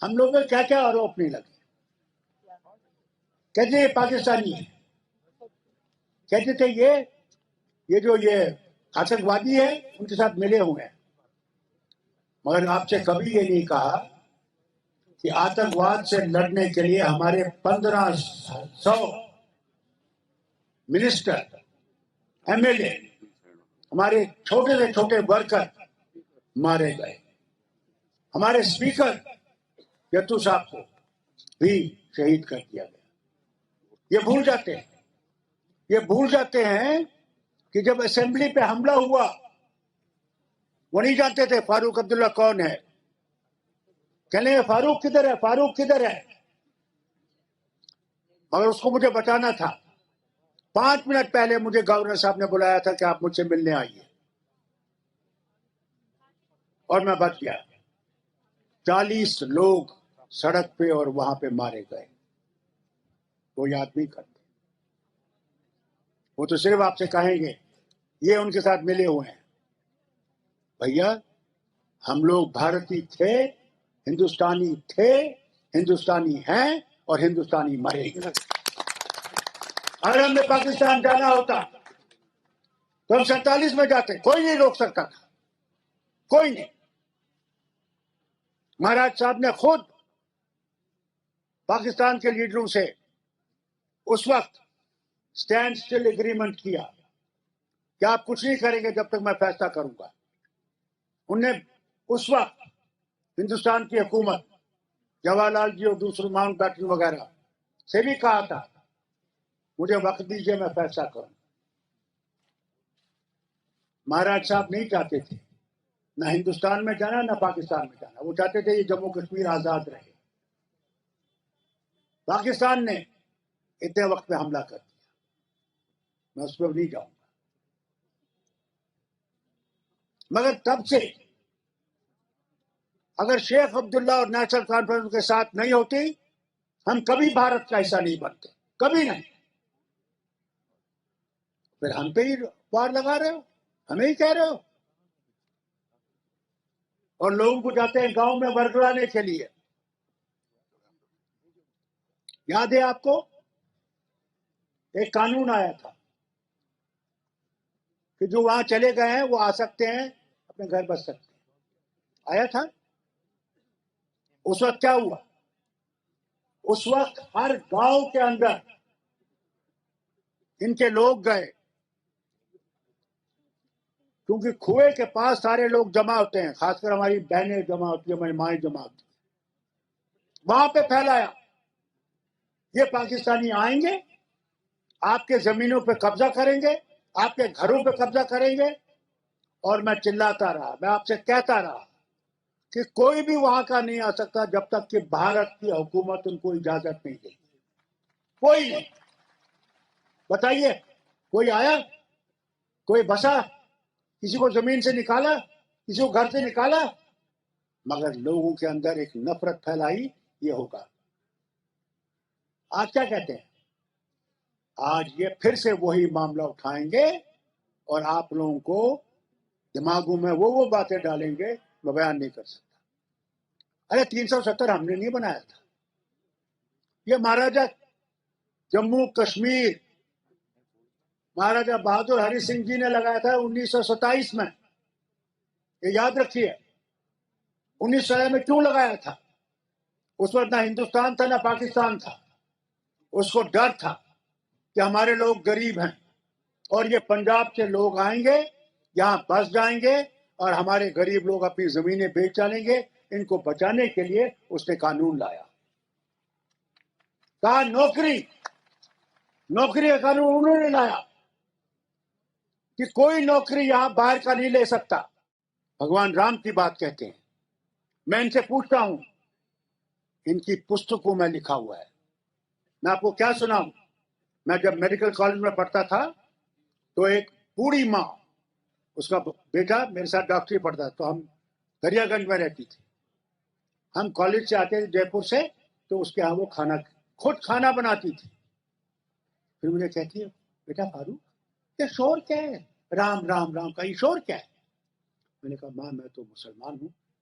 ہم لوگ میں کیا کیا آروپ نہیں لگے. کہتے یہ پاکستانی ہے, کہتے تھے یہ جو یہ آتنکوادی ہے ان کے ساتھ ملے ہوئے ہیں. مگر آپ سے کبھی یہ نہیں کہا کہ آتنکواد سے لڑنے کے لیے ہمارے 1500 منسٹر, ایم ایل اے, ہمارے چھوٹے سے چھوٹے ورکر مارے گئے. ہمارے اسپیکر یتو صاحب کو بھی شہید کر دیا گیا. یہ بھول جاتے ہیں کہ جب اسمبلی پہ حملہ ہوا وہ نہیں جانتے تھے فاروق عبداللہ کون ہے. کہنے فاروق کدھر ہے, فاروق کدھر ہے. مگر اس کو مجھے بچانا تھا. 5 منٹ پہلے مجھے گورنر صاحب نے بلایا تھا کہ آپ مجھ سے ملنے آئیے, اور میں بچ گیا. 40 لوگ سڑک پہ اور وہاں پہ مارے گئے. وہ یاد نہیں کرتے. وہ تو صرف آپ سے کہیں گے یہ ان کے ساتھ ملے ہوئے ہیں. بھیا ہم لوگ بھارتی تھے, ہندوستانی تھے, ہندوستانی ہیں, اور ہندوستانی مرے گے. اگر ہم نے پاکستان جانا ہوتا تو ہم 47 میں جاتے, کوئی نہیں روک سکتا تھا, کوئی نہیں. مہاراج صاحب نے خود پاکستان کے لیڈروں سے اس وقت اسٹینڈ اسٹل اگریمنٹ کیا کہ آپ کچھ نہیں کریں گے جب تک میں فیصلہ کروں گا. انہوں نے اس وقت ہندوستان کی حکومت, جواہر لال جی اور دوسرے ماؤنٹ بیٹن وغیرہ سے بھی کہا تھا مجھے وقت دیجیے میں فیصلہ کروں. مہاراج صاحب نہیں چاہتے تھے نہ ہندوستان میں جانا نہ پاکستان میں جانا. وہ چاہتے تھے یہ جموں کشمیر آزاد رہے. پاکستان نے اتنے وقت پہ حملہ کر دیا. میں اس پر نہیں جاؤں گا. مگر تب سے اگر شیخ عبداللہ اور نیشنل کانفرنس کے ساتھ نہیں ہوتی ہم کبھی بھارت کا حصہ نہیں بنتے, کبھی نہیں. پھر ہم پہ ہی وار لگا رہے ہو, ہمیں ہی کہہ رہے ہو. اور لوگوں کو جاتے ہیں گاؤں میں ورگلانے کے لیے. یاد ہے آپ کو ایک قانون آیا تھا کہ جو وہاں چلے گئے ہیں وہ آ سکتے ہیں, اپنے گھر بس سکتے ہیں. آیا تھا. اس وقت کیا ہوا, اس وقت ہر گاؤں کے اندر ان کے لوگ گئے, کیونکہ کنویں کے پاس سارے لوگ جمع ہوتے ہیں, خاص کر ہماری بہنیں جمع ہوتی ہیں, ہماری مائیں جمع ہوتی ہیں. وہاں پہ پھیلایا یہ پاکستانی آئیں گے, آپ کے زمینوں پہ قبضہ کریں گے, آپ کے گھروں پہ قبضہ کریں گے. اور میں چلاتا رہا, میں آپ سے کہتا رہا کہ کوئی بھی وہاں کا نہیں آ سکتا جب تک کہ بھارت کی حکومت ان کو اجازت نہیں دے. کوئی نہیں. بتائیے کوئی آیا, کوئی بسا, کسی کو زمین سے نکالا, کسی کو گھر سے نکالا. مگر لوگوں کے اندر ایک نفرت پھیلائی, یہ ہوگا. آج کیا کہتے ہیں, آج یہ پھر سے وہی معاملہ اٹھائیں گے اور آپ لوگوں کو دماغوں میں وہ باتیں ڈالیں گے میں بیان نہیں کر سکتا. ارے 370 ہم نے نہیں بنایا تھا. یہ مہاراجا جموں کشمیر مہاراجا بہادر ہری سنگھ جی نے لگایا تھا 1927 میں. یہ یاد رکھیے 1900 میں کیوں لگایا تھا. اس وقت نہ ہندوستان تھا نہ پاکستان تھا. اس کو ڈر تھا کہ ہمارے لوگ غریب ہیں اور یہ پنجاب سے لوگ آئیں گے, یہاں بس جائیں گے اور ہمارے غریب لوگ اپنی زمینیں بیچ ڈالیں گے. ان کو بچانے کے لیے اس نے قانون لایا. کہا نوکری کا قانون انہوں نے لایا کہ کوئی نوکری یہاں باہر کا نہیں لے سکتا. بھگوان رام کی بات کہتے ہیں. میں ان سے پوچھتا ہوں, ان کی پستکوں میں لکھا ہوا ہے. میں آپ کو کیا سناؤں. میں جب میڈیکل کالج میں پڑھتا تھا تو ایک بوڑھی ماں, اس کا بیٹا میرے ساتھ ڈاکٹری پڑھتا تھا, تو ہم دریا گنج میں رہتی تھی. ہم کالج سے آتے تھے جے پور سے, تو اس کے ہاں وہ خود کھانا بناتی تھی. پھر مجھے کہتی ہے بیٹا فاروق یہ شور کیا ہے, رام رام رام کا یہ شور کیا ہے. میں نے کہا ماں میں تو مسلمان ہوں,